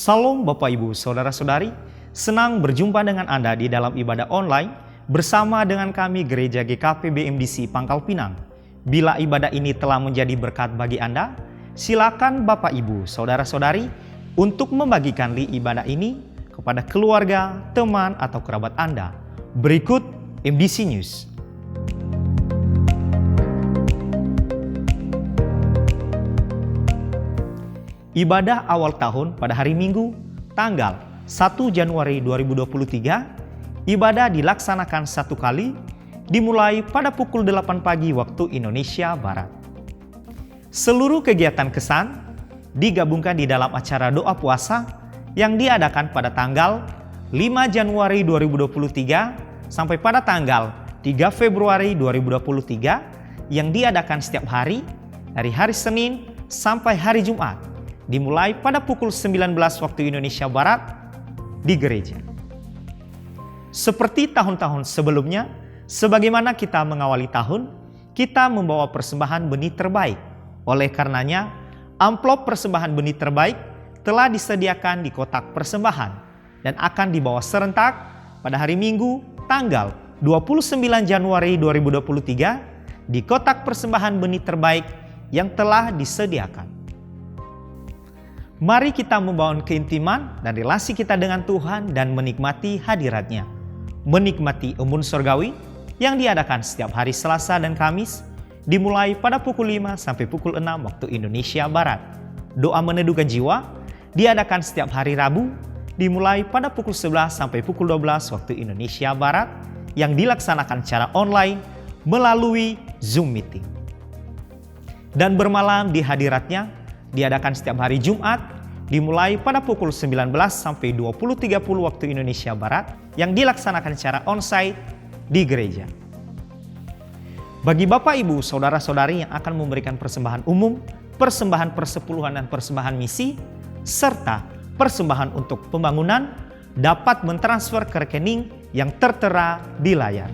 Salam Bapak Ibu Saudara-saudari, senang berjumpa dengan Anda di dalam ibadah online bersama dengan kami Gereja GKP BMDC Pangkal Pinang. Bila ibadah ini telah menjadi berkat bagi Anda, silakan Bapak Ibu Saudara-saudari untuk membagikan ibadah ini kepada keluarga, teman, atau kerabat Anda. Berikut MDC News. Ibadah awal tahun pada hari Minggu, tanggal 1 Januari 2023, ibadah dilaksanakan satu kali, dimulai pada pukul 8 pagi waktu Indonesia Barat. Seluruh kegiatan kesan digabungkan di dalam acara doa puasa yang diadakan pada tanggal 5 Januari 2023 sampai pada tanggal 3 Februari 2023 yang diadakan setiap hari dari hari Senin sampai hari Jumat. Dimulai pada pukul 19 waktu Indonesia Barat di gereja. Seperti tahun-tahun sebelumnya, sebagaimana kita mengawali tahun, kita membawa persembahan benih terbaik. Oleh karenanya, amplop persembahan benih terbaik telah disediakan di kotak persembahan dan akan dibawa serentak pada hari Minggu tanggal 29 Januari 2023 di kotak persembahan benih terbaik yang telah disediakan. Mari kita membangun keintiman dan relasi kita dengan Tuhan dan menikmati hadirat-Nya. Menikmati embun surgawi yang diadakan setiap hari Selasa dan Kamis, dimulai pada pukul 5 sampai pukul 6 waktu Indonesia Barat. Doa meneduhkan jiwa diadakan setiap hari Rabu, dimulai pada pukul 11 sampai pukul 12 waktu Indonesia Barat, yang dilaksanakan secara online melalui Zoom Meeting. Dan bermalam di hadirat-Nya diadakan setiap hari Jumat, dimulai pada pukul 19 sampai 20.30 waktu Indonesia Barat, yang dilaksanakan secara onsite di gereja. Bagi Bapak Ibu Saudara-saudari yang akan memberikan persembahan umum, persembahan persepuluhan dan persembahan misi, serta persembahan untuk pembangunan, dapat mentransfer ke rekening yang tertera di layar.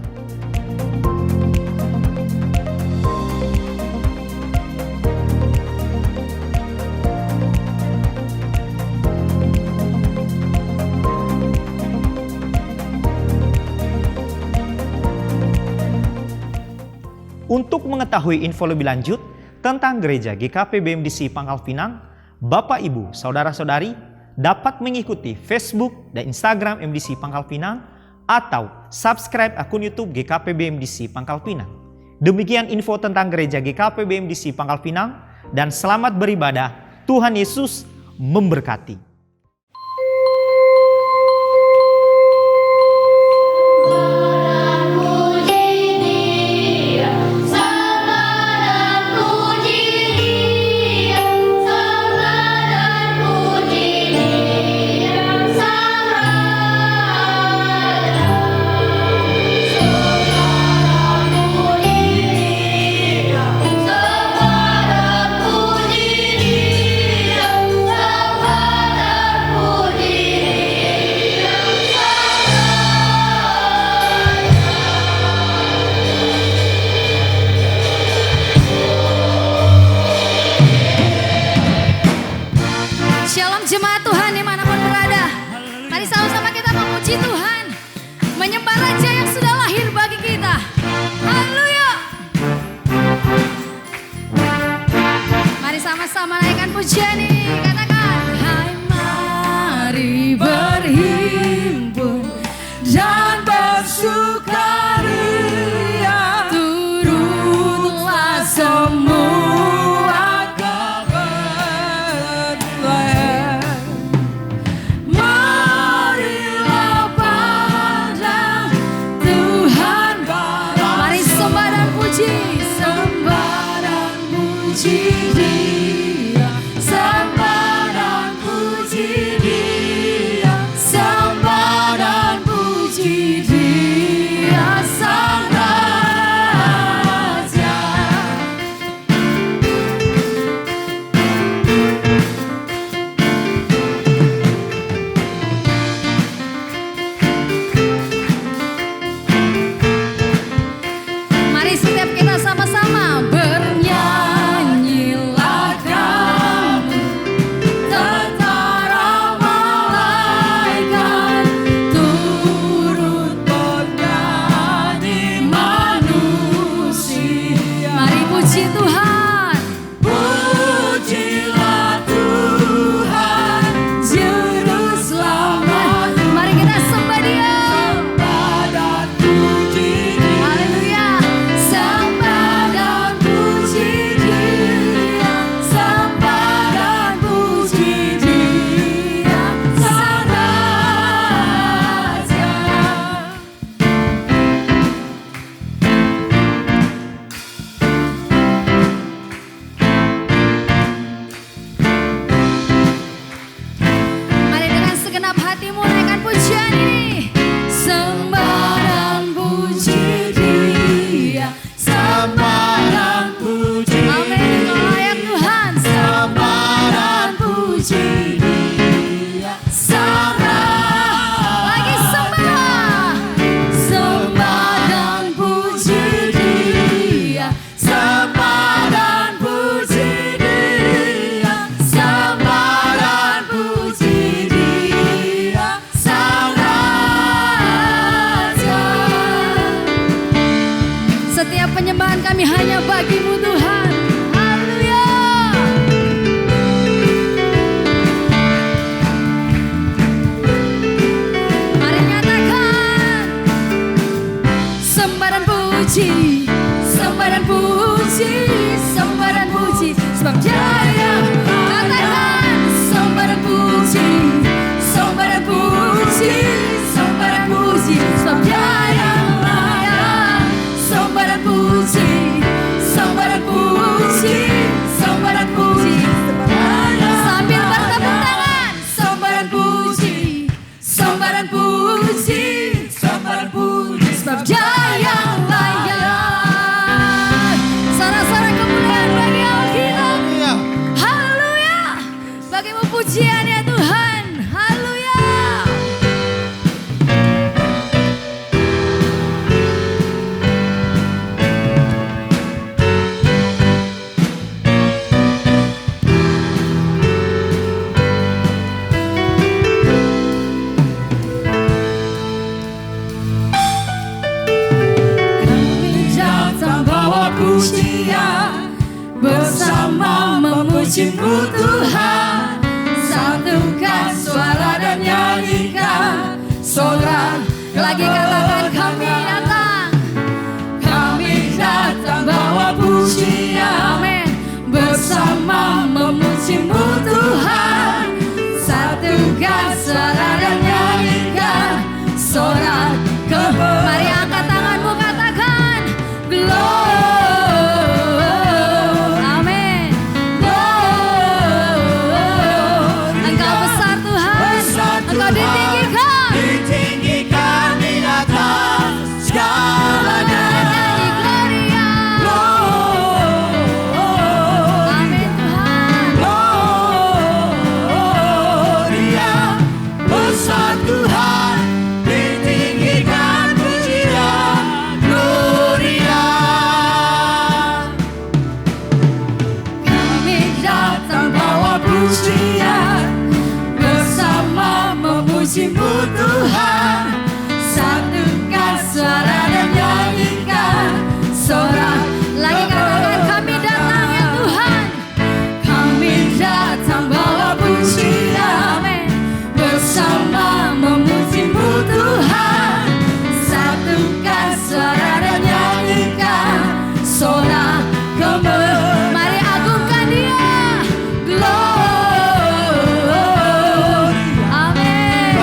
Untuk mengetahui info lebih lanjut tentang Gereja GKP BMDC Pangkal Pinang, Bapak Ibu Saudara-saudari dapat mengikuti Facebook dan Instagram MDC Pangkal Pinang atau subscribe akun YouTube GKP BMDC Pangkal Pinang. Demikian info tentang Gereja GKP BMDC Pangkal Pinang, dan selamat beribadah. Tuhan Yesus memberkati. Shalom jemaat Tuhan dimanapun berada. Mari sama-sama kita memuji Tuhan, menyembah Raja yang sudah lahir bagi kita. Haleluya. Mari sama-sama naikkan pujian ini. Katakan, hai mari berhimpun dan bersukaria, turutlah semua. Sembah dan puji Dia, dimulaikan pujian ini. Sembah dan puji Dia, sembah dan puji. Amin, Kau layak Tuhan. Sembah dan puji Dia, sembah. Lagi sembah. Sembah dan puji Dia, sembah dan puji Dia, sembah dan puji Dia, Sang Raja. Setiap penyembahan kami hanya bagi-Mu Tuhan. Haleluya. Mari nyatakan sembah dan puji, sembah dan puji, sembah dan puji, sebab Dia. Katakan sembah dan puji, sembah dan puji, sembah dan puji, sebab Dia yang layak. Sembah dan puji, sembah dan puji, sembah dan puji, sambil bertepuk tangan. Sembah dan puji, sembah dan puji, sembah dan puji, sebab Dia yang layak. Sorak-sorak kemuliaan bagi Alkitab. Haleluya. Bagimu pujian ya Tuhan. Haleluya. Kami datang bawa pujian, bersama memuji-Mu Tuhan. Satukan suara dan nyanyikan sorak. Lagi katakan kami datang. Kami datang bawa pujian, amin, bersama memuji-Mu Tuhan. Satukan suara dan nyanyikan sorak. Mari angkat tanganmu, katakan glory, amin, glory. Engkau besar Tuhan, Engkau ditinggikan, ditinggikan di atas segalanya. nyanyi gloria, amin Tuhan. Gloria, besar Tuhan, ditinggikan pujian. Gloria, Kami datang bawa pujian, bersama memuji-Mu Tuhan. Satukan suara dan nyanyikan sorak. Lagi katakan kami datang ya Tuhan. Kami datang bawa pujian, amin, bersama memuji-Mu Tuhan. Satukan suara dan nyanyikan sorak. Mari agungkan Dia. Glory, amin.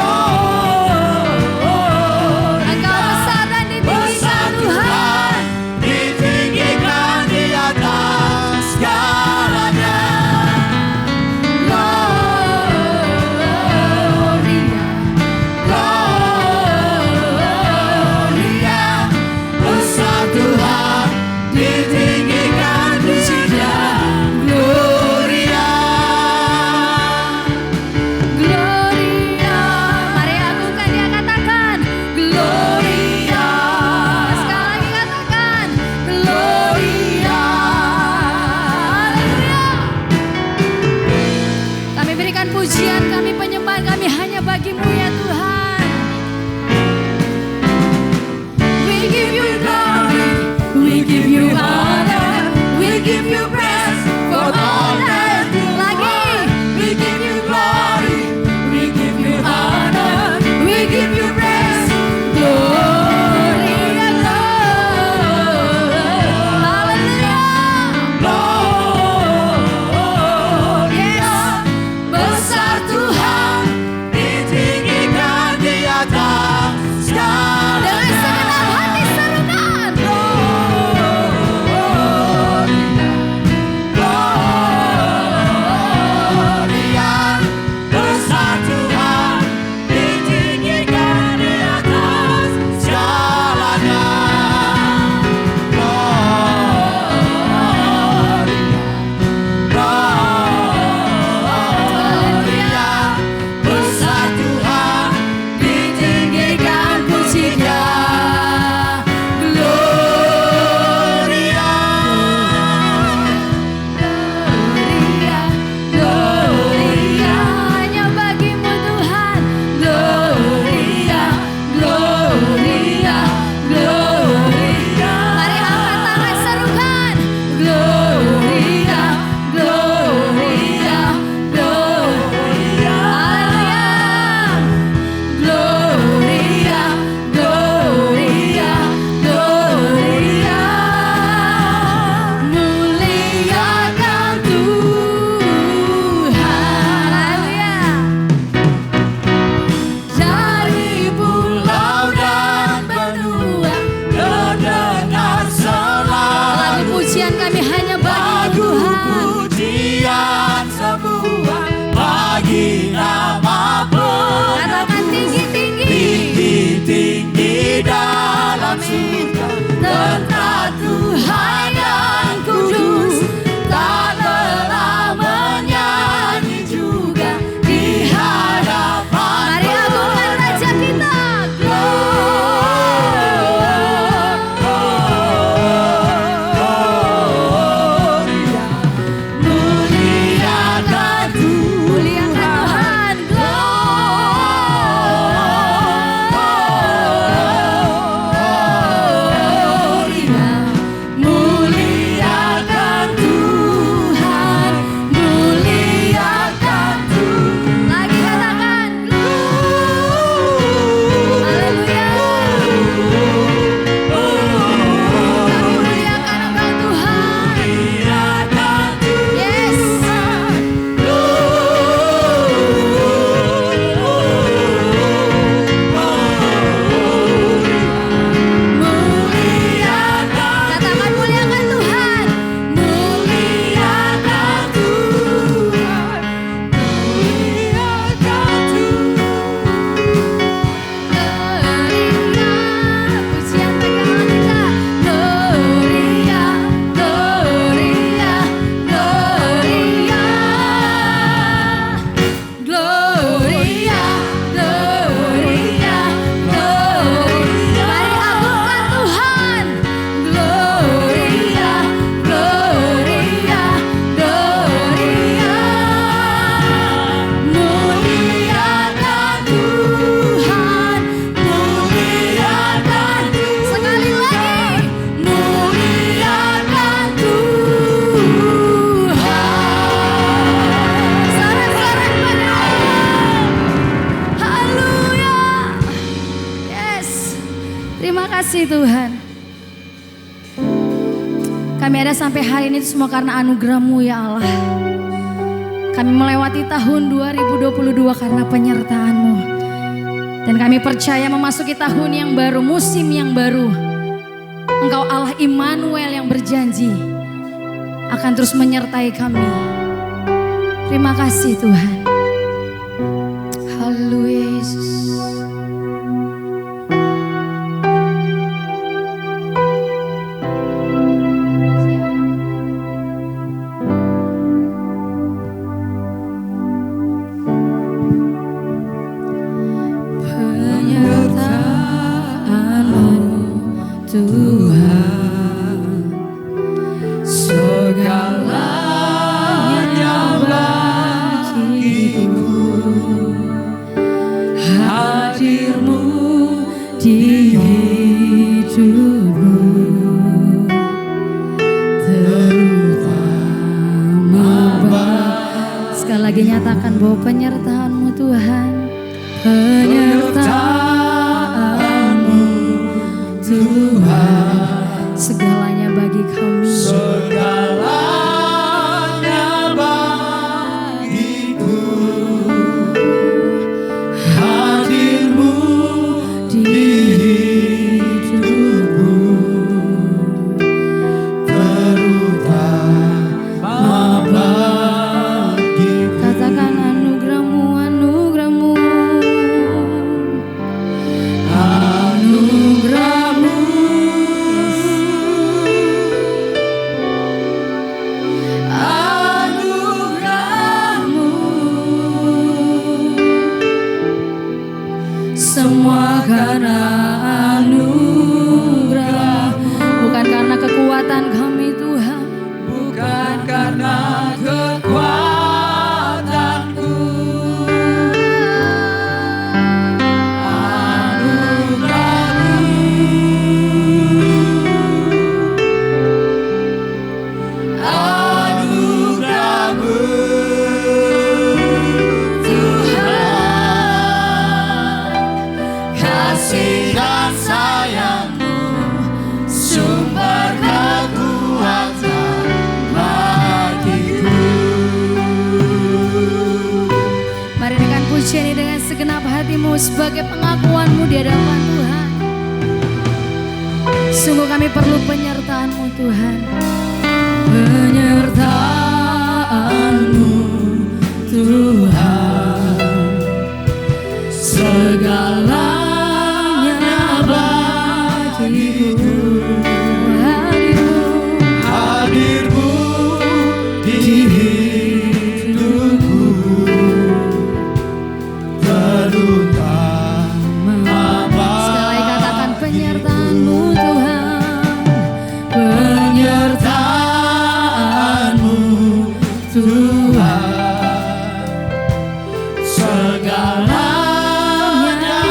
Terima kasih Tuhan. Kami ada sampai hari ini semua karena anugerah-Mu ya Allah. Kami melewati tahun 2022 karena penyertaan-Mu. Dan kami percaya memasuki tahun yang baru, musim yang baru. Engkau Allah Immanuel yang berjanji akan terus menyertai kami. Terima kasih Tuhan. Haleluya Yesus. Tuhan, segalanya bagiku, hadir-Mu di hidupku, terutama. Sekali lagi nyatakan bahwa penyertaan-Mu Tuhan, penyertaan-Mu Tuhan, segalanya bagi kami. Segalanya bagiku, hadir-Mu di hidupku, terutama bagiku. Katakan anugerah-Mu, anugerah-Mu, Anugerah-Mu, anugerah-Mu, semua karena anugerah, bukan karena kekuatan kami Tuhan. bukan karena kekuatanku. Anugerah-Mu, Tuhan, kasih dan sayang-Mu, sumber kekuatan bagiku. Mari dengan pujian ini dengan segenap hatimu sebagai pengakuan-Mu di hadapan Tuhan. Sungguh kami perlu penyertaan-Mu Tuhan. Penyertaan-Mu, Tuhan, segalanya bagiku, hadir-Mu di hidupku, terutama Sekali lagi katakan penyertaan-Mu Tuhan. penyertaan-Mu, Tuhan, segalanya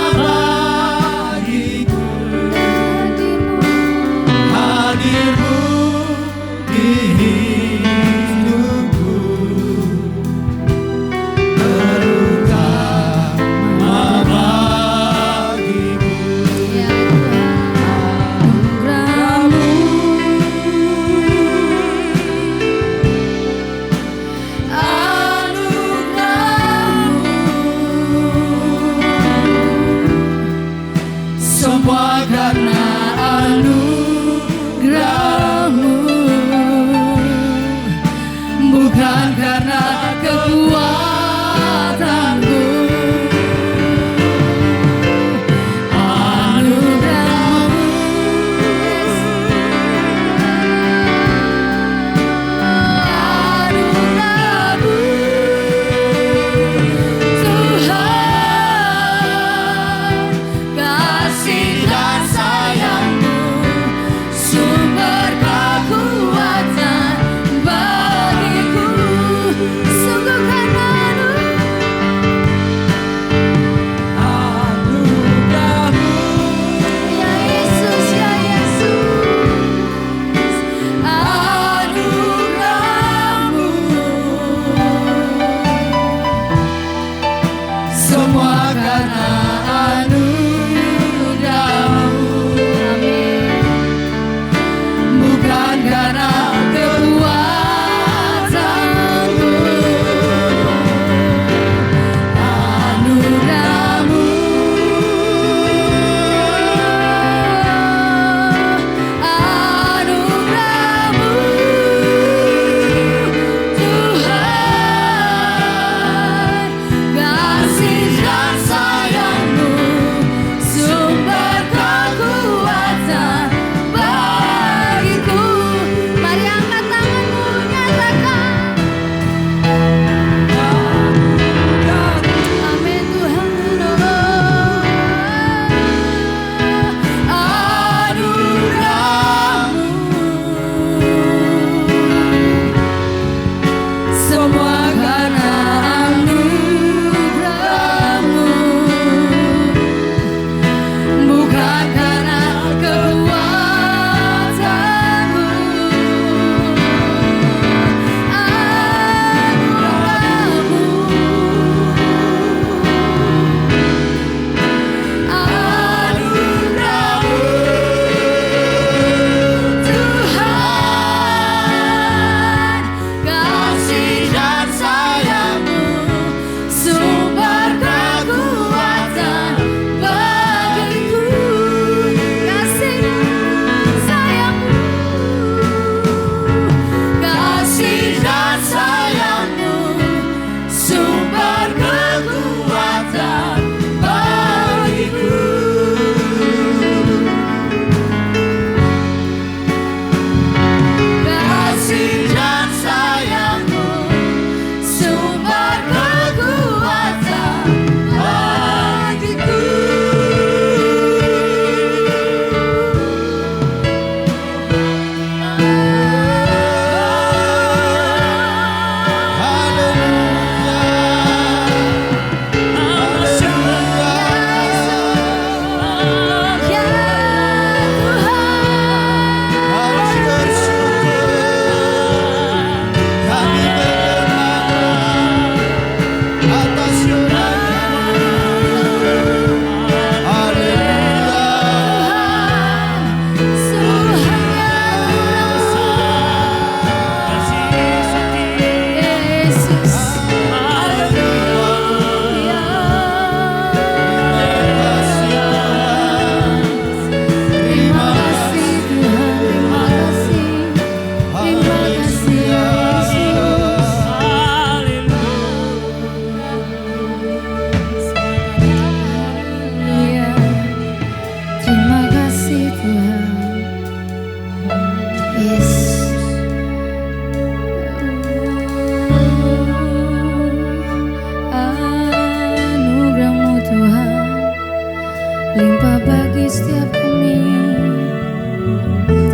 limpah bagi setiap kami.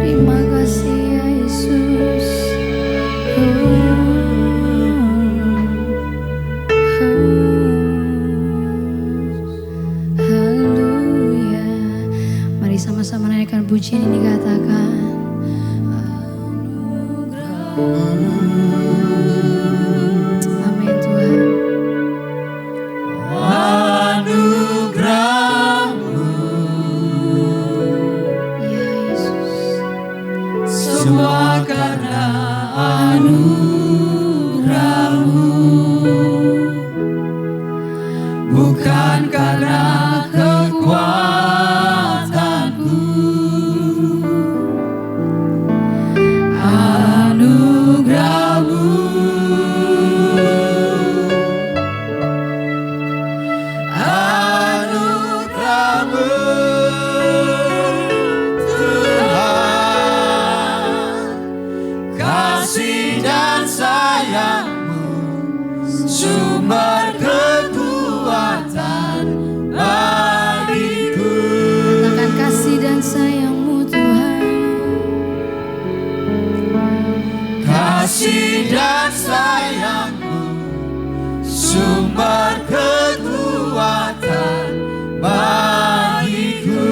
Terima kasih ya Yesus. Haleluya. Mari sama-sama naikkan pujian ini, katakan amin Tuhan. Anugerah-Mu Ya Yesus. semua karena anugerah-Mu, bukan karena kekuatanku. Anugerah-Mu, anugerah-Mu Tuhan, kasih dan sayang-Mu sumber kekuatan bagiku. Katakan kasih dan sayang-Mu Tuhan. Kasih dan sayang-Mu sumber kekuatan bagiku.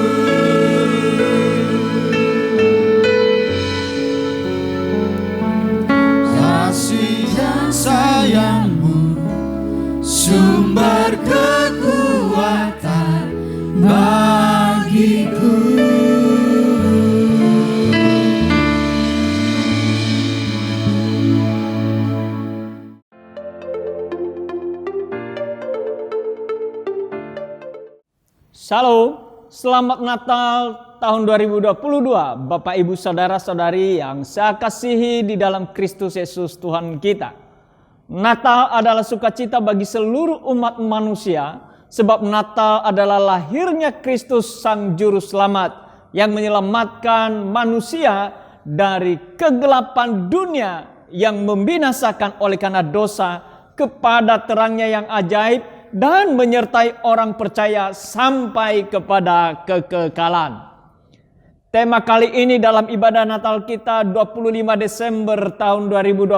Kasih dan sayang-Mu sumber kekuatan bagiku. Shalom, selamat Natal tahun 2022 Bapak Ibu Saudara-saudari yang saya kasihi di dalam Kristus Yesus Tuhan kita. Natal adalah sukacita bagi seluruh umat manusia, sebab Natal adalah lahirnya Kristus Sang Juru Selamat yang menyelamatkan manusia dari kegelapan dunia yang membinasakan oleh karena dosa kepada terangnya yang ajaib dan menyertai orang percaya sampai kepada kekekalan. Tema kali ini dalam ibadah Natal kita 25 Desember tahun 2022,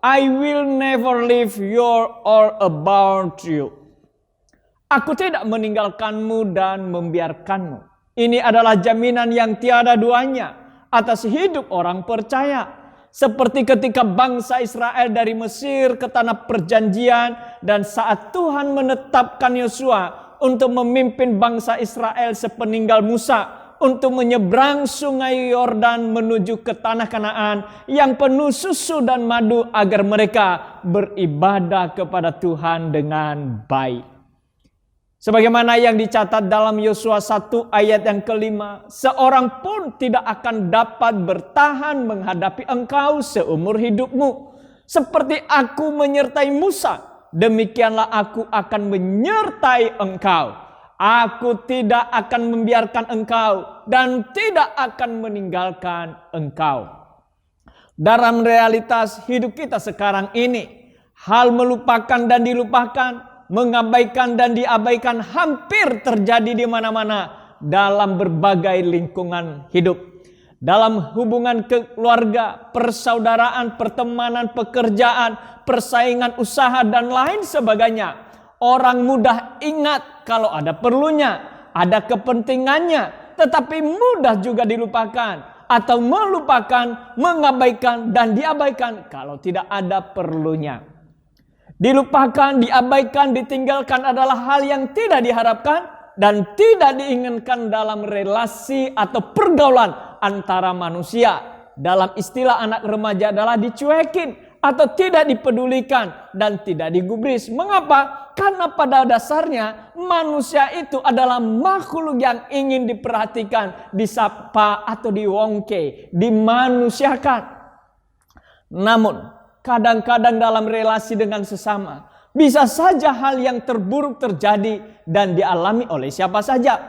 I will never leave you or about you. Aku tidak meninggalkanmu dan membiarkanmu. Ini adalah jaminan yang tiada duanya atas hidup orang percaya. Seperti ketika bangsa Israel dari Mesir ke tanah perjanjian dan saat Tuhan menetapkan Yosua untuk memimpin bangsa Israel sepeninggal Musa untuk menyeberang sungai Yordan menuju ke tanah Kanaan yang penuh susu dan madu agar mereka beribadah kepada Tuhan dengan baik. Sebagaimana yang dicatat dalam Yosua 1 ayat yang ke-5, seorang pun tidak akan dapat bertahan menghadapi engkau seumur hidupmu. Seperti aku menyertai Musa, demikianlah aku akan menyertai engkau. Aku tidak akan membiarkan engkau dan tidak akan meninggalkan engkau. Dalam realitas hidup kita sekarang ini, hal melupakan dan dilupakan, mengabaikan dan diabaikan hampir terjadi di mana-mana dalam berbagai lingkungan hidup. Dalam hubungan keluarga, persaudaraan, pertemanan, pekerjaan, persaingan usaha dan lain sebagainya. Orang mudah ingat kalau ada perlunya, ada kepentingannya, tetapi mudah juga dilupakan atau melupakan, mengabaikan dan diabaikan kalau tidak ada perlunya. Dilupakan, diabaikan, ditinggalkan adalah hal yang tidak diharapkan dan tidak diinginkan dalam relasi atau pergaulan antara manusia. Dalam istilah anak remaja adalah dicuekin atau tidak dipedulikan dan tidak digubris. Mengapa? Karena pada dasarnya manusia itu adalah makhluk yang ingin diperhatikan, disapa atau diwongke, dimanusiakan. Namun kadang-kadang dalam relasi dengan sesama, bisa saja hal yang terburuk terjadi dan dialami oleh siapa saja.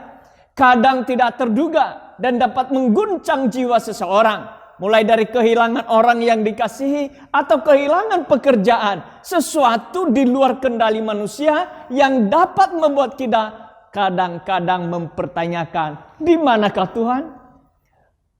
Kadang tidak terduga dan dapat mengguncang jiwa seseorang. Mulai dari kehilangan orang yang dikasihi atau kehilangan pekerjaan. Sesuatu di luar kendali manusia yang dapat membuat kita kadang-kadang mempertanyakan, di manakah Tuhan?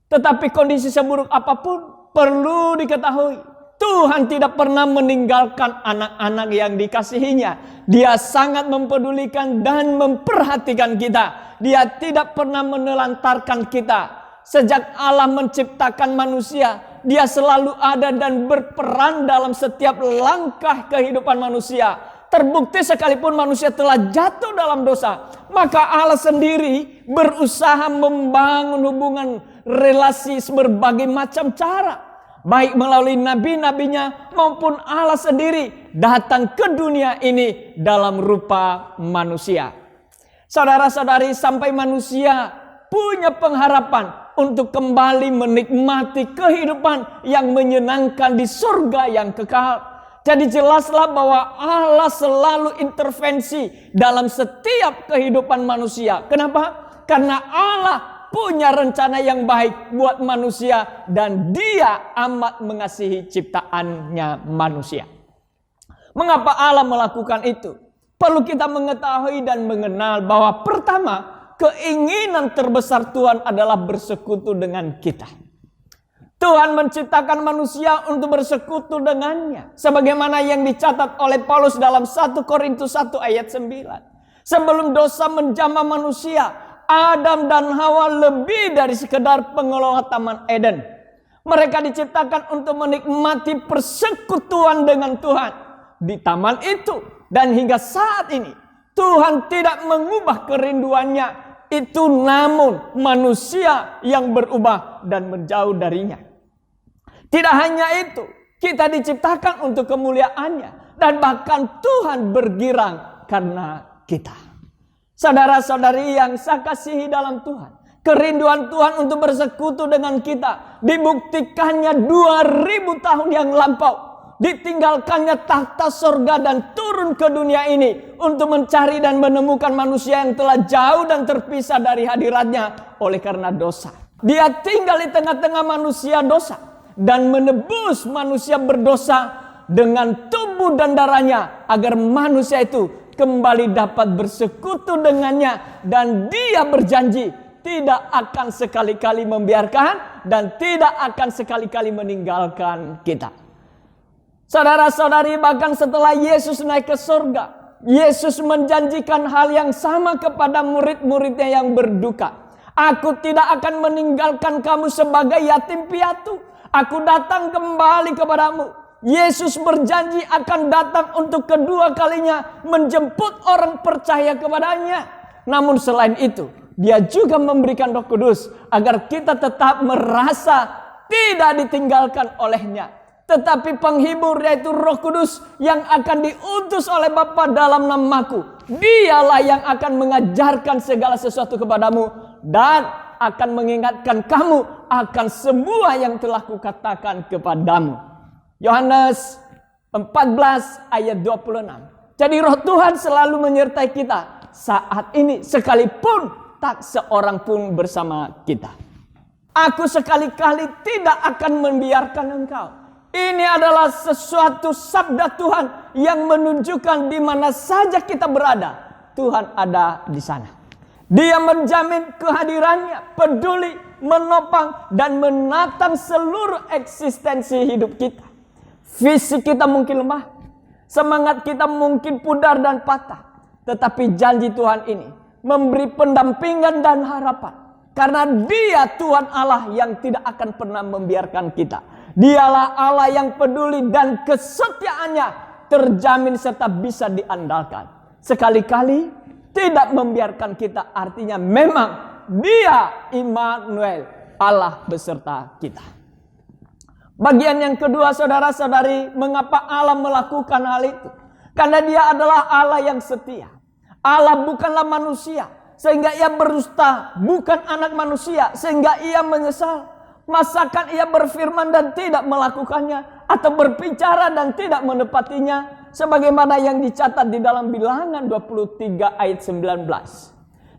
Tetapi kondisi seburuk apapun perlu diketahui, Tuhan tidak pernah meninggalkan anak-anak yang dikasihinya. Dia sangat mempedulikan dan memperhatikan kita. Dia tidak pernah menelantarkan kita. Sejak Allah menciptakan manusia, Dia selalu ada dan berperan dalam setiap langkah kehidupan manusia. Terbukti sekalipun manusia telah jatuh dalam dosa, maka Allah sendiri berusaha membangun hubungan relasi berbagai macam cara. Baik melalui nabi-nabinya maupun Allah sendiri datang ke dunia ini dalam rupa manusia. Saudara-saudari, sampai manusia punya pengharapan untuk kembali menikmati kehidupan yang menyenangkan di surga yang kekal. Jadi jelaslah bahwa Allah selalu intervensi dalam setiap kehidupan manusia. Kenapa? Karena Allah punya rencana yang baik buat manusia dan Dia amat mengasihi ciptaannya manusia. Mengapa Allah melakukan itu? Perlu kita mengetahui dan mengenal bahwa pertama, keinginan terbesar Tuhan adalah bersekutu dengan kita. Tuhan menciptakan manusia untuk bersekutu dengannya. Sebagaimana yang dicatat oleh Paulus dalam 1 Korintus 1 ayat 9. Sebelum dosa menjamah manusia, Adam dan Hawa lebih dari sekedar pengelola Taman Eden. Mereka diciptakan untuk menikmati persekutuan dengan Tuhan di taman itu. Dan hingga saat ini, Tuhan tidak mengubah kerinduannya itu, namun manusia yang berubah dan menjauh darinya. Tidak hanya itu, kita diciptakan untuk kemuliaannya. Dan bahkan Tuhan bergirang karena kita. Saudara-saudari yang saya kasihi dalam Tuhan, kerinduan Tuhan untuk bersekutu dengan kita dibuktikannya 2000 tahun yang lampau. Ditinggalkannya takhta sorga dan turun ke dunia ini untuk mencari dan menemukan manusia yang telah jauh dan terpisah dari hadiratnya oleh karena dosa. Dia tinggal di tengah-tengah manusia dosa dan menebus manusia berdosa dengan tubuh dan darahnya agar manusia itu kembali dapat bersekutu dengannya. Dan Dia berjanji tidak akan sekali-kali membiarkan dan tidak akan sekali-kali meninggalkan kita. Saudara-saudari, bahkan setelah Yesus naik ke surga, Yesus menjanjikan hal yang sama kepada murid-muridnya yang berduka. Aku tidak akan meninggalkan kamu sebagai yatim piatu. Aku datang kembali kepadamu. Yesus berjanji akan datang untuk kedua kalinya menjemput orang percaya kepadanya. Namun selain itu, Dia juga memberikan Roh Kudus agar kita tetap merasa tidak ditinggalkan olehnya. Tetapi penghibur, yaitu Roh Kudus yang akan diutus oleh Bapa dalam namaku, Dialah yang akan mengajarkan segala sesuatu kepadamu dan akan mengingatkan kamu akan semua yang telah kukatakan kepadamu. Yohanes 14 ayat 26. Jadi Roh Tuhan selalu menyertai kita saat ini, sekalipun tak seorang pun bersama kita. Aku sekali-kali tidak akan membiarkan engkau. Ini adalah sesuatu sabda Tuhan yang menunjukkan di mana saja kita berada, Tuhan ada di sana. Dia menjamin kehadirannya, peduli, menopang, dan menatang seluruh eksistensi hidup kita. Fisik kita mungkin lemah, semangat kita mungkin pudar dan patah. Tetapi janji Tuhan ini memberi pendampingan dan harapan. Karena Dia Tuhan Allah yang tidak akan pernah membiarkan kita. Dialah Allah yang peduli dan kesetiaannya terjamin serta bisa diandalkan. Sekali-kali tidak membiarkan kita, artinya memang Dia Immanuel, Allah beserta kita. Bagian yang kedua, saudara-saudari, mengapa Allah melakukan hal itu? Karena Dia adalah Allah yang setia. Allah bukanlah manusia sehingga Ia berdusta, bukan anak manusia sehingga Ia menyesal. Masakan Ia berfirman dan tidak melakukannya, atau berbicara dan tidak menepatinya, sebagaimana yang dicatat di dalam Bilangan 23 ayat 19.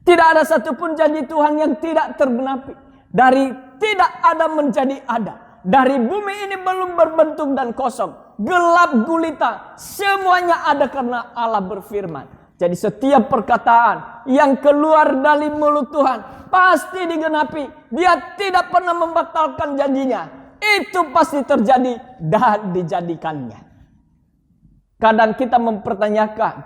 Tidak ada satupun janji Tuhan yang tidak tergenapi. Dari tidak ada menjadi ada. Dari bumi ini belum berbentuk dan kosong, gelap gulita, semuanya ada karena Allah berfirman. Jadi setiap perkataan yang keluar dari mulut Tuhan pasti digenapi. Dia tidak pernah membatalkan janjinya. Itu pasti terjadi dan dijadikannya. Kadang kita mempertanyakan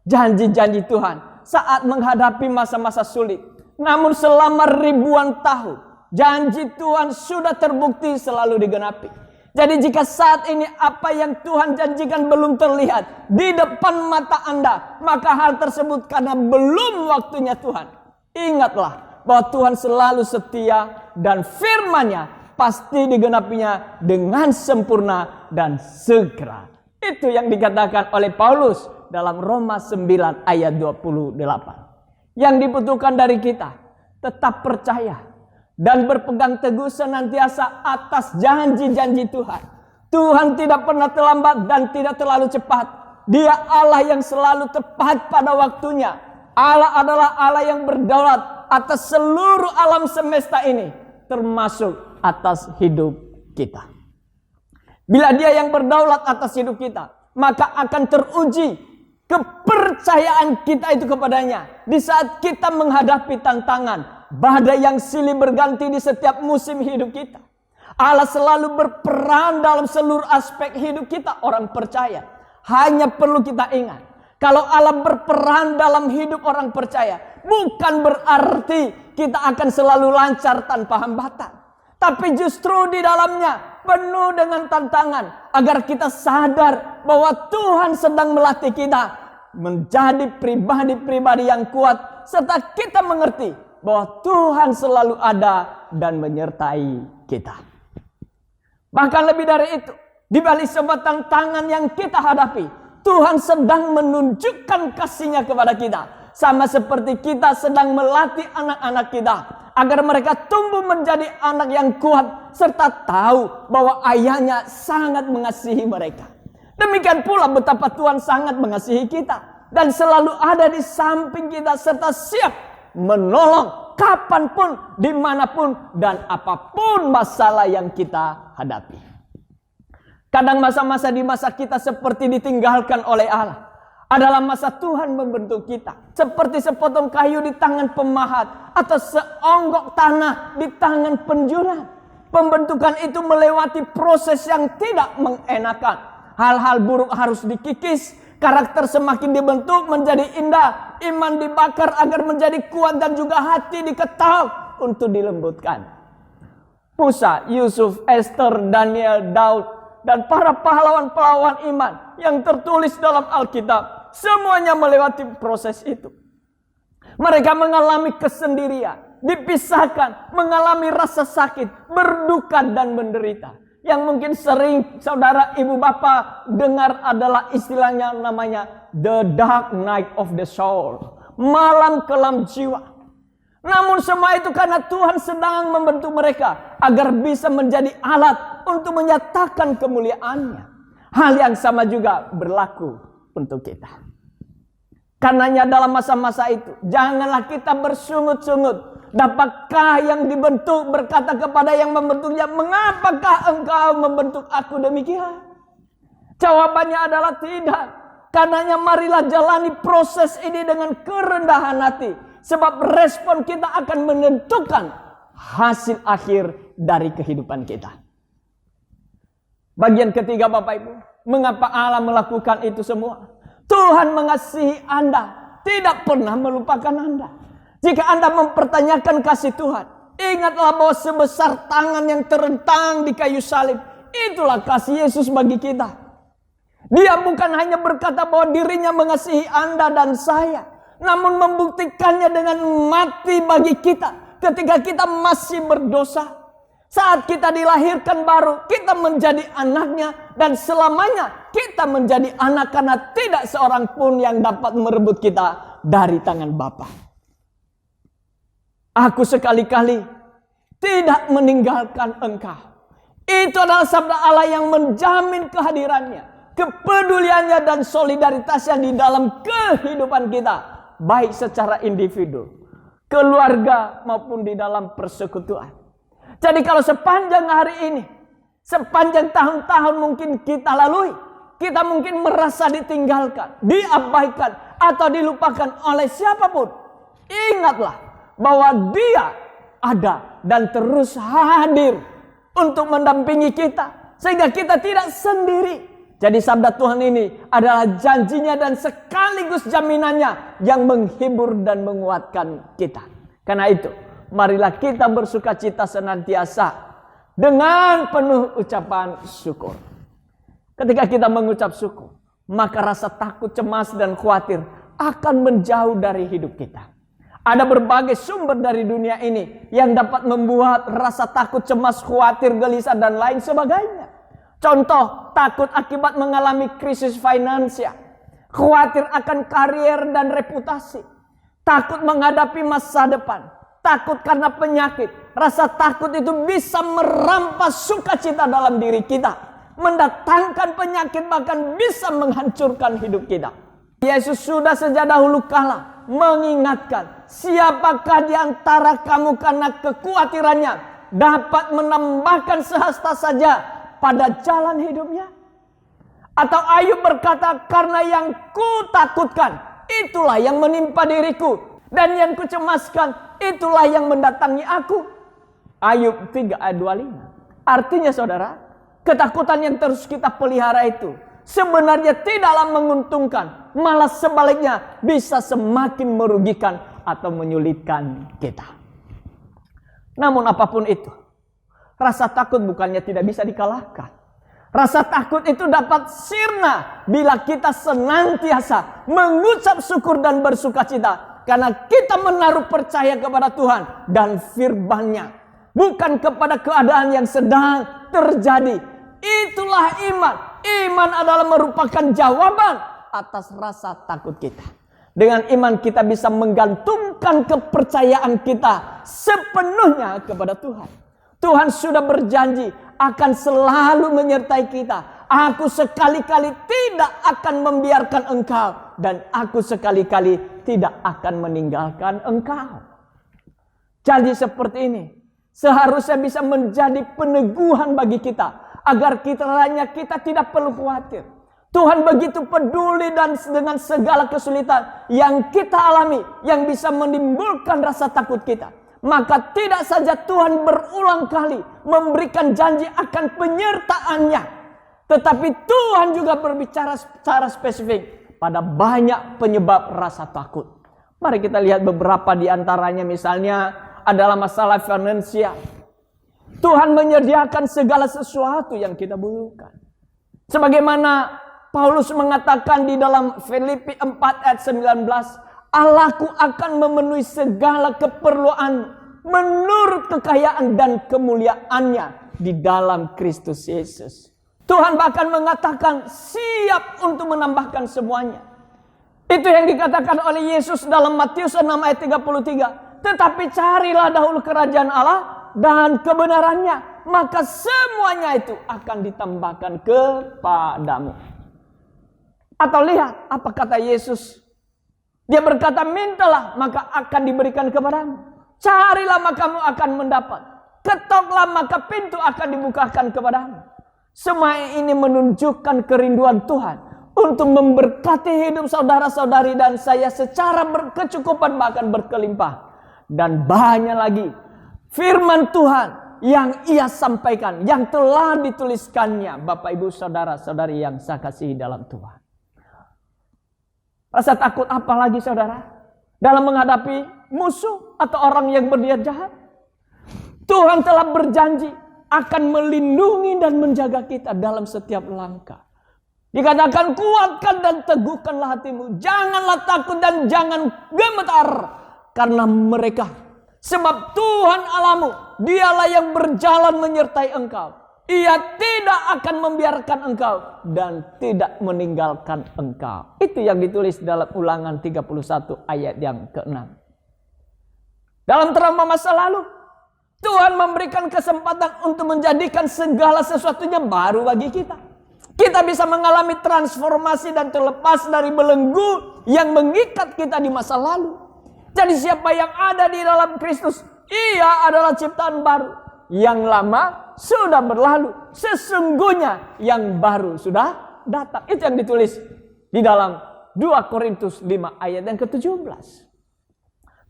janji-janji Tuhan saat menghadapi masa-masa sulit. Namun selama ribuan tahun, janji Tuhan sudah terbukti selalu digenapi. Jadi jika saat ini apa yang Tuhan janjikan belum terlihat di depan mata Anda, maka hal tersebut karena belum waktunya Tuhan. Ingatlah bahwa Tuhan selalu setia dan firman-Nya pasti digenapinya dengan sempurna dan segera. Itu yang dikatakan oleh Paulus dalam Roma 9 ayat 28. Yang dibutuhkan dari kita tetap percaya dan berpegang teguh senantiasa atas janji-janji Tuhan. Tuhan tidak pernah terlambat dan tidak terlalu cepat. Dia Allah yang selalu tepat pada waktunya. Allah adalah Allah yang berdaulat atas seluruh alam semesta ini, termasuk atas hidup kita. Bila Dia yang berdaulat atas hidup kita, maka akan teruji kepercayaan kita itu kepadanya. Di saat kita menghadapi tantangan, badai yang silih berganti di setiap musim hidup kita. Allah selalu berperan dalam seluruh aspek hidup kita, orang percaya. Hanya perlu kita ingat, kalau Allah berperan dalam hidup orang percaya, bukan berarti kita akan selalu lancar tanpa hambatan. Tapi justru di dalamnya penuh dengan tantangan, agar kita sadar bahwa Tuhan sedang melatih kita menjadi pribadi-pribadi yang kuat, serta kita mengerti bahwa Tuhan selalu ada dan menyertai kita. Bahkan lebih dari itu, di balik semua tantangan yang kita hadapi, Tuhan sedang menunjukkan kasih-Nya kepada kita. Sama seperti kita sedang melatih anak-anak kita agar mereka tumbuh menjadi anak yang kuat, serta tahu bahwa ayahnya sangat mengasihi mereka. Demikian pula betapa Tuhan sangat mengasihi kita dan selalu ada di samping kita, serta siap menolong kapanpun, dimanapun, dan apapun masalah yang kita hadapi. Kadang masa-masa di masa kita seperti ditinggalkan oleh Allah adalah masa Tuhan membentuk kita, seperti sepotong kayu di tangan pemahat atau seonggok tanah di tangan penjura. Pembentukan itu melewati proses yang tidak mengenakan. Hal-hal buruk harus dikikis, karakter semakin dibentuk menjadi indah, iman dibakar agar menjadi kuat, dan juga hati diketal untuk dilembutkan. Musa, Yusuf, Esther, Daniel, Daud, dan para pahlawan-pahlawan iman yang tertulis dalam Alkitab, semuanya melewati proses itu. Mereka mengalami kesendirian, dipisahkan, mengalami rasa sakit, berduka dan menderita. Yang mungkin sering saudara ibu bapak dengar adalah istilahnya namanya the dark night of the soul, malam kelam jiwa. Namun semua itu karena Tuhan sedang membentuk mereka agar bisa menjadi alat untuk menyatakan kemuliaan-Nya. Hal yang sama juga berlaku untuk kita. Karenanya dalam masa-masa itu janganlah kita bersungut-sungut. Dapatkah yang dibentuk berkata kepada yang membentuknya, mengapakah engkau membentuk aku demikian? Jawabannya adalah tidak. Karenanya marilah jalani proses ini dengan kerendahan hati. Sebab respon kita akan menentukan hasil akhir dari kehidupan kita. Bagian ketiga Bapak Ibu, mengapa Allah melakukan itu semua? Tuhan mengasihi Anda, tidak pernah melupakan Anda. Jika Anda mempertanyakan kasih Tuhan, ingatlah bahwa sebesar tangan yang terentang di kayu salib, itulah kasih Yesus bagi kita. Dia bukan hanya berkata bahwa dirinya mengasihi Anda dan saya, namun membuktikannya dengan mati bagi kita ketika kita masih berdosa. Saat kita dilahirkan baru, kita menjadi anaknya, dan selamanya kita menjadi anak karena tidak seorang pun yang dapat merebut kita dari tangan Bapa. Aku sekali-kali tidak meninggalkan engkau. Itu adalah sabda Allah yang menjamin kehadirannya, kepeduliannya, dan solidaritasnya di dalam kehidupan kita, baik secara individu, keluarga, maupun di dalam persekutuan. Jadi kalau sepanjang hari ini, sepanjang tahun-tahun mungkin kita lalui, kita mungkin merasa ditinggalkan, diabaikan, atau dilupakan oleh siapapun. ingatlah bahwa Dia ada dan terus hadir untuk mendampingi kita, sehingga kita tidak sendiri. Jadi sabda Tuhan ini adalah janjinya dan sekaligus jaminannya yang menghibur dan menguatkan kita. Karena itu, marilah kita bersukacita senantiasa dengan penuh ucapan syukur. Ketika kita mengucap syukur, maka rasa takut, cemas, dan khawatir akan menjauh dari hidup kita. Ada berbagai sumber dari dunia ini yang dapat membuat rasa takut, cemas, khawatir, gelisah, dan lain sebagainya. Contoh, takut akibat mengalami krisis finansial, khawatir akan karier dan reputasi, takut menghadapi masa depan, takut karena penyakit. Rasa takut itu bisa merampas sukacita dalam diri kita, mendatangkan penyakit, bahkan bisa menghancurkan hidup kita. Yesus sudah sejak dahulu kala mengingatkan, siapakah di antara kamu karena kekhawatirannya dapat menambahkan sehasta saja pada jalan hidupnya? Atau Ayub berkata, karena yang ku takutkan itulah yang menimpa diriku, dan yang ku cemaskan itulah yang mendatangi aku. Ayub 3 ayat 25. Artinya saudara, ketakutan yang terus kita pelihara itu sebenarnya tidaklah menguntungkan, malah sebaliknya bisa semakin merugikan atau menyulitkan kita. Namun apapun itu, rasa takut bukannya tidak bisa dikalahkan. Rasa takut itu dapat sirna bila kita senantiasa mengucap syukur dan bersukacita, karena kita menaruh percaya kepada Tuhan dan firman-Nya, bukan kepada keadaan yang sedang terjadi. Itulah iman. Iman adalah merupakan jawaban atas rasa takut kita. Dengan iman kita bisa menggantungkan kepercayaan kita sepenuhnya kepada Tuhan. Tuhan sudah berjanji akan selalu menyertai kita. Aku sekali-kali tidak akan membiarkan engkau, dan aku sekali-kali tidak akan meninggalkan engkau. Janji seperti ini seharusnya bisa menjadi peneguhan bagi kita, agar kita tidak perlu khawatir. Tuhan begitu peduli dan dengan segala kesulitan yang kita alami, yang bisa menimbulkan rasa takut kita. Maka tidak saja Tuhan berulang kali memberikan janji akan penyertaannya, tetapi Tuhan juga berbicara secara spesifik pada banyak penyebab rasa takut. Mari kita lihat beberapa di antaranya. Misalnya adalah masalah finansial. Tuhan menyediakan segala sesuatu yang kita butuhkan. Sebagaimana Paulus mengatakan di dalam Filipi 4 ayat 19, Allahku akan memenuhi segala keperluan menurut kekayaan dan kemuliaannya di dalam Kristus Yesus. Tuhan bahkan mengatakan siap untuk menambahkan semuanya. Itu yang dikatakan oleh Yesus dalam Matius 6 ayat 33. Tetapi carilah dahulu kerajaan Allah dan kebenarannya, maka semuanya itu akan ditambahkan kepadamu. Atau lihat apa kata Yesus. Dia berkata, mintalah maka akan diberikan kepadamu. Carilah maka kamu akan mendapat. Ketoklah maka pintu akan dibukakan kepadamu. Semua ini menunjukkan kerinduan Tuhan untuk memberkati hidup saudara-saudari dan saya secara berkecukupan, bahkan berkelimpah. Dan banyak lagi firman Tuhan yang ia sampaikan, yang telah dituliskannya. Bapak, Ibu, saudara-saudari yang saya kasihi dalam Tuhan. Rasa takut apa lagi saudara? Dalam menghadapi musuh atau orang yang berniat jahat. Tuhan telah berjanji akan melindungi dan menjaga kita dalam setiap langkah. Dikatakan, kuatkan dan teguhkanlah hatimu. Janganlah takut dan jangan gemetar karena mereka. Sebab Tuhan Allahmu, dialah yang berjalan menyertai engkau. Ia tidak akan membiarkan engkau dan tidak meninggalkan engkau. Itu yang ditulis dalam Ulangan 31 ayat yang ke-6. Dalam trauma masa lalu, Tuhan memberikan kesempatan untuk menjadikan segala sesuatunya baru bagi kita. Kita bisa mengalami transformasi dan terlepas dari belenggu yang mengikat kita di masa lalu. Jadi siapa yang ada di dalam Kristus, ia adalah ciptaan baru. Yang lama sudah berlalu, sesungguhnya yang baru sudah datang. Itu yang ditulis di dalam 2 Korintus 5 ayat yang ke-17.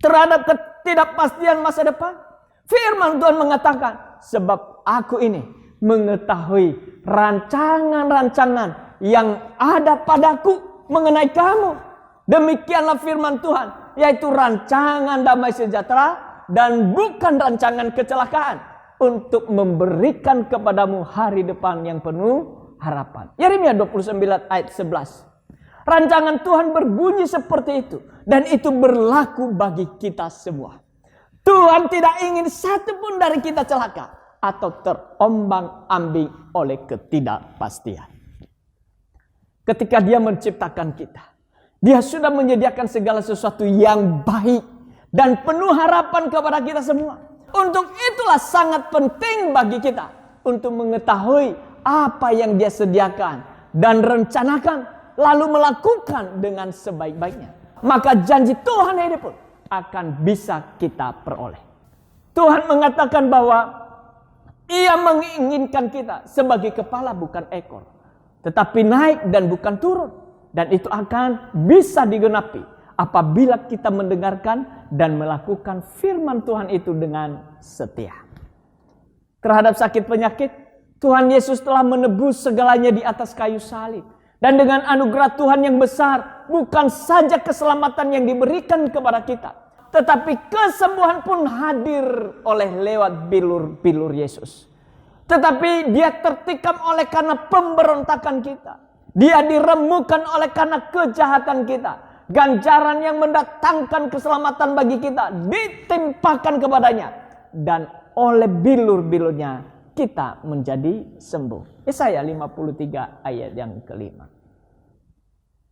terhadap ketidakpastian masa depan. Firman Tuhan mengatakan, sebab aku ini mengetahui rancangan-rancangan yang ada padaku mengenai kamu. Demikianlah firman Tuhan, yaitu rancangan damai sejahtera dan bukan rancangan kecelakaan, untuk memberikan kepadamu hari depan yang penuh harapan. Yeremia 29 ayat 11. Rancangan Tuhan berbunyi seperti itu, dan itu berlaku bagi kita semua. Tuhan tidak ingin satupun dari kita celaka atau terombang-ambing oleh ketidakpastian. Ketika Dia menciptakan kita, Dia sudah menyediakan segala sesuatu yang baik dan penuh harapan kepada kita semua. Untuk itulah sangat penting bagi kita untuk mengetahui apa yang Dia sediakan dan rencanakan, lalu melakukan dengan sebaik-baiknya. Maka janji Tuhan ini pun akan bisa kita peroleh. Tuhan mengatakan bahwa Ia menginginkan kita sebagai kepala bukan ekor, tetapi naik dan bukan turun. Dan itu akan bisa digenapi apabila kita mendengarkan dan melakukan firman Tuhan itu dengan setia. Terhadap sakit penyakit, Tuhan Yesus telah menebus segalanya di atas kayu salib. Dan dengan anugerah Tuhan yang besar, bukan saja keselamatan yang diberikan kepada kita, tetapi kesembuhan pun hadir lewat bilur-bilur Yesus. Tetapi Dia tertikam oleh karena pemberontakan kita. Dia diremukkan oleh karena kejahatan kita. Ganjaran yang mendatangkan keselamatan bagi kita ditimpakan kepadanya. Dan oleh bilur-bilurnya kita menjadi sembuh. Yesaya 53 ayat yang kelima.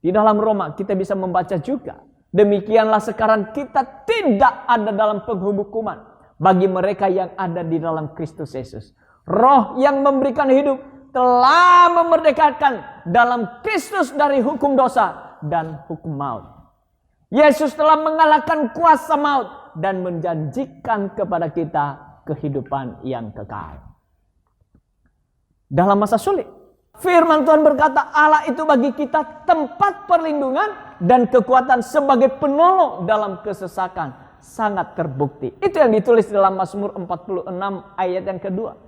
Di dalam Roma kita bisa membaca juga, demikianlah sekarang kita tidak ada dalam penghukuman bagi mereka yang ada di dalam Kristus Yesus. Roh yang memberikan hidup telah memerdekakan dalam Kristus dari hukum dosa dan hukum maut. Yesus telah mengalahkan kuasa maut dan menjanjikan kepada kita kehidupan yang kekal. Dalam masa sulit, firman Tuhan berkata, Allah itu bagi kita tempat perlindungan dan kekuatan sebagai penolong dalam kesesakan sangat terbukti. Itu yang ditulis dalam Mazmur 46 ayat yang kedua.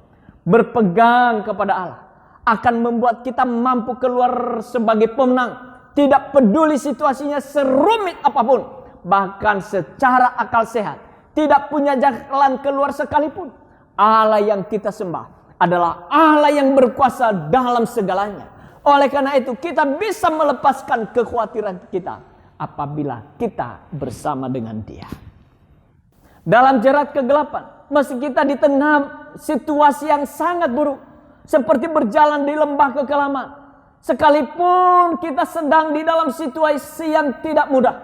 Berpegang kepada Allah akan membuat kita mampu keluar sebagai pemenang. Tidak peduli situasinya serumit apapun, bahkan secara akal sehat, tidak punya jalan keluar sekalipun. Allah yang kita sembah adalah Allah yang berkuasa dalam segalanya. Oleh karena itu kita bisa melepaskan kekhawatiran kita apabila kita bersama dengan Dia. Dalam jerat kegelapan, meski kita di tengah situasi yang sangat buruk, seperti berjalan di lembah kekelaman, sekalipun kita sedang di dalam situasi yang tidak mudah,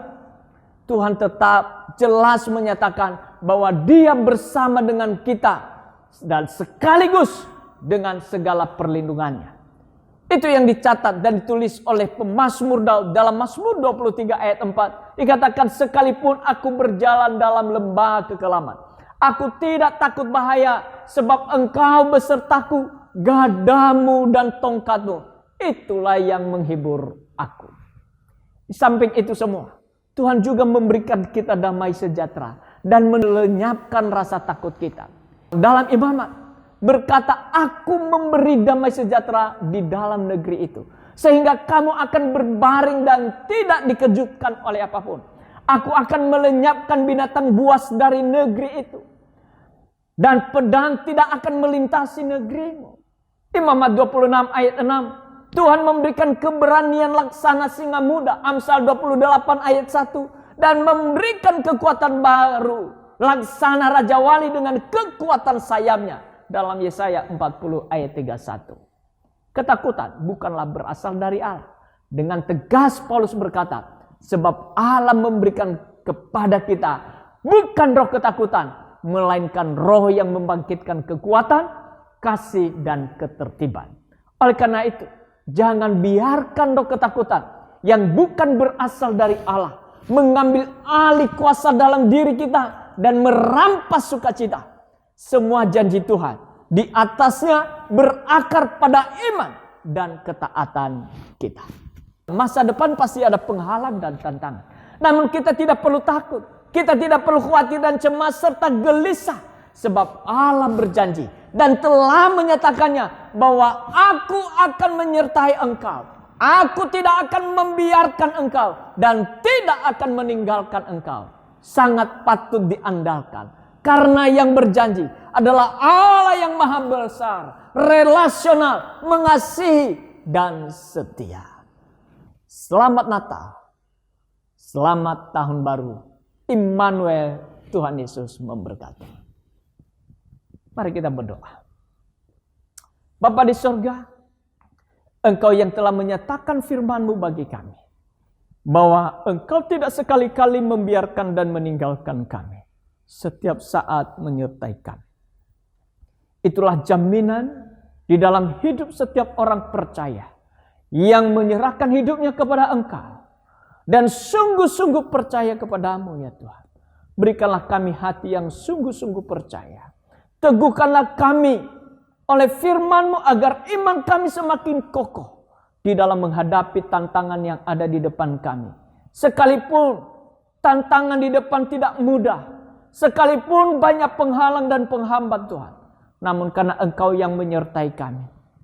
Tuhan tetap jelas menyatakan bahwa Dia bersama dengan kita dan sekaligus dengan segala perlindungannya. Itu yang dicatat dan ditulis oleh pemazmur Daud dalam Mazmur 23 ayat 4. Dikatakan, sekalipun aku berjalan dalam lembah kekelaman, aku tidak takut bahaya, sebab Engkau besertaku, gadamu dan tongkatmu, itulah yang menghibur aku. Di samping itu semua, Tuhan juga memberikan kita damai sejahtera dan melenyapkan rasa takut kita. Dalam imamat berkata, aku memberi damai sejahtera di dalam negeri itu, sehingga kamu akan berbaring dan tidak dikejutkan oleh apapun. Aku akan melenyapkan binatang buas dari negeri itu, dan pedang tidak akan melintasi negerimu. Imamat 26 ayat 6. Tuhan memberikan keberanian laksana singa muda, Amsal 28 ayat 1, dan memberikan kekuatan baru, laksana Raja Wali dengan kekuatan sayapnya, dalam Yesaya 40 ayat 31. Ketakutan bukanlah berasal dari Allah. Dengan tegas Paulus berkata, sebab Allah memberikan kepada kita bukan roh ketakutan, melainkan roh yang membangkitkan kekuatan, kasih dan ketertiban. Oleh karena itu, jangan biarkan roh ketakutan yang bukan berasal dari Allah mengambil alih kuasa dalam diri kita dan merampas sukacita. Semua janji Tuhan di atasnya berakar pada iman dan ketaatan kita. Masa depan pasti ada penghalang dan tantangan. Namun kita tidak perlu takut, Kita tidak perlu khawatir dan cemas serta gelisah. Sebab Allah berjanji dan telah menyatakannya bahwa aku akan menyertai engkau. Aku tidak akan membiarkan engkau dan tidak akan meninggalkan engkau. Sangat patut diandalkan. Karena yang berjanji adalah Allah yang maha besar, relasional, mengasihi, dan setia. Selamat Natal. Selamat Tahun Baru. Immanuel, Tuhan Yesus memberkati. Mari kita berdoa. Bapa di sorga, Engkau yang telah menyatakan firman-Mu bagi kami, bahwa Engkau tidak sekali-kali membiarkan dan meninggalkan kami, setiap saat menyertai kami. Itulah jaminan di dalam hidup setiap orang percaya yang menyerahkan hidupnya kepada Engkau dan sungguh-sungguh percaya kepadamu ya Tuhan. Berikanlah kami hati yang sungguh-sungguh percaya. Teguhkanlah kami oleh firman-Mu agar iman kami semakin kokoh di dalam menghadapi tantangan yang ada di depan kami. Sekalipun tantangan di depan tidak mudah, sekalipun banyak penghalang dan penghambat Tuhan, namun karena Engkau yang menyertai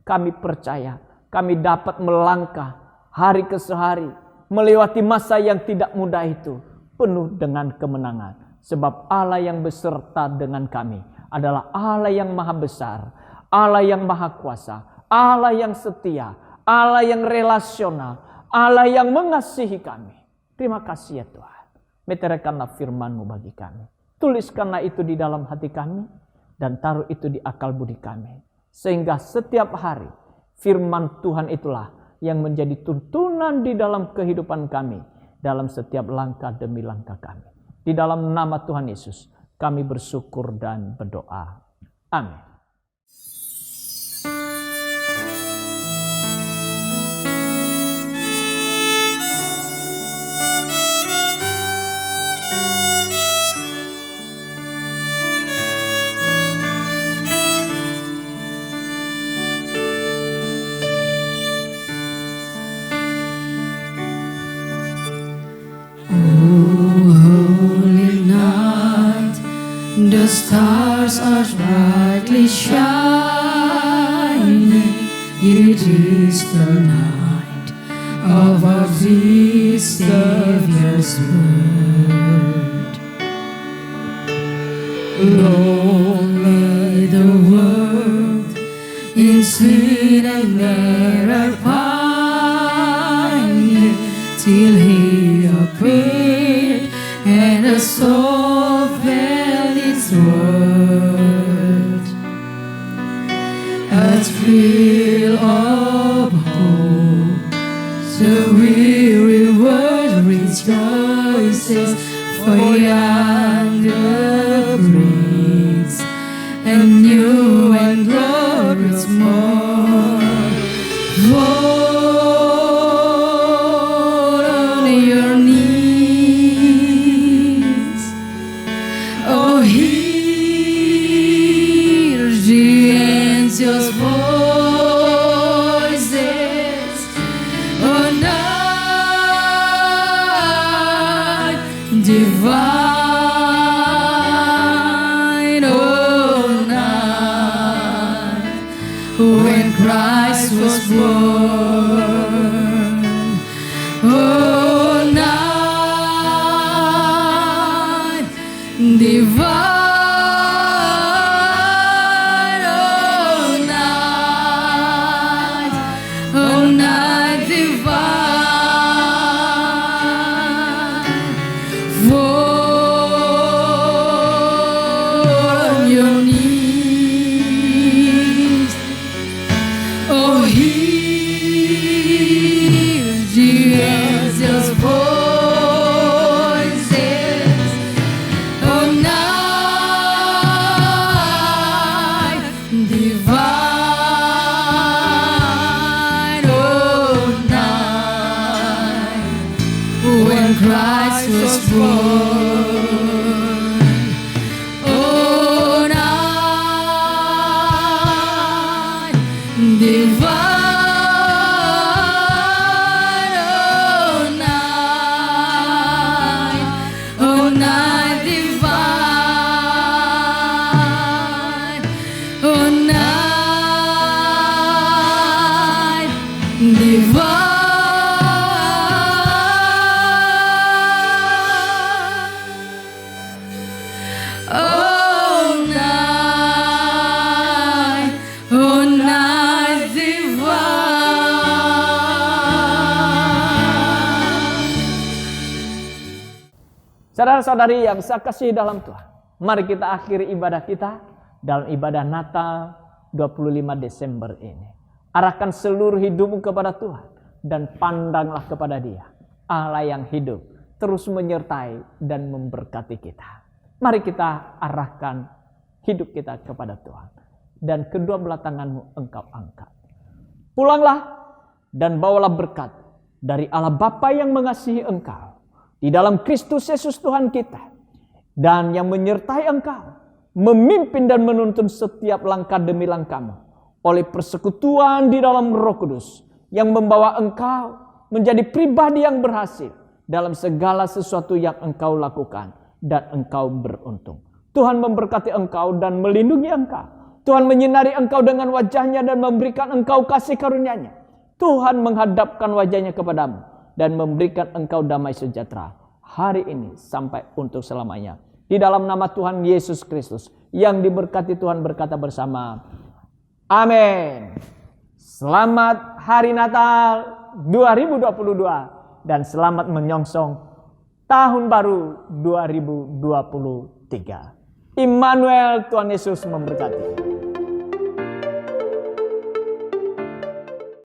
kami percaya kami dapat melangkah hari ke hari, melewati masa yang tidak mudah itu penuh dengan kemenangan. Sebab Allah yang beserta dengan kami adalah Allah yang maha besar, Allah yang maha kuasa, Allah yang setia, Allah yang relasional, Allah yang mengasihi kami. Terima kasih ya Tuhan. Meteraikanlah firman-Mu bagi kami. Tuliskanlah itu di dalam hati kami dan taruh itu di akal budi kami. Sehingga setiap hari firman Tuhan itulah yang menjadi tuntunan di dalam kehidupan kami, dalam setiap langkah demi langkah kami. Di dalam nama Tuhan Yesus kami bersyukur dan berdoa. Amin. The stars are brightly shining. It is the night of our dear Savior's birth. Lonely the world in sin and error pining, till He appeared and a soul felt its worth. A thrill of hope, the weary world rejoices, for yonder breaks a new and glorious morn. Fall on your knees, oh, hear the angels' voices, oh, night divine, oh, night when Christ was born, oh, night divine. Christ was born, oh, night divine, oh, night Saudara-saudari yang saya kasih dalam Tuhan, mari kita akhiri ibadah kita dalam ibadah Natal 25 Desember ini. Arahkan seluruh hidupmu kepada Tuhan dan pandanglah kepada Dia, Allah yang hidup, terus menyertai dan memberkati kita. Mari kita arahkan hidup kita kepada Tuhan dan kedua belah tanganmu engkau angkat. Pulanglah dan bawalah berkat dari Allah Bapa yang mengasihi engkau di dalam Kristus Yesus Tuhan kita, dan yang menyertai engkau, memimpin dan menuntun setiap langkah demi langkahmu oleh persekutuan di dalam Roh Kudus yang membawa engkau menjadi pribadi yang berhasil dalam segala sesuatu yang engkau lakukan, dan engkau beruntung. Tuhan memberkati engkau dan melindungi engkau. Tuhan menyinari engkau dengan wajahnya dan memberikan engkau kasih karunia-Nya. Tuhan menghadapkan wajahnya kepadamu dan memberikan engkau damai sejahtera hari ini sampai untuk selamanya. Di dalam nama Tuhan Yesus Kristus yang diberkati Tuhan berkata bersama, amin. Selamat Hari Natal 2022 dan selamat menyongsong Tahun Baru 2023. Immanuel, Tuhan Yesus memberkati.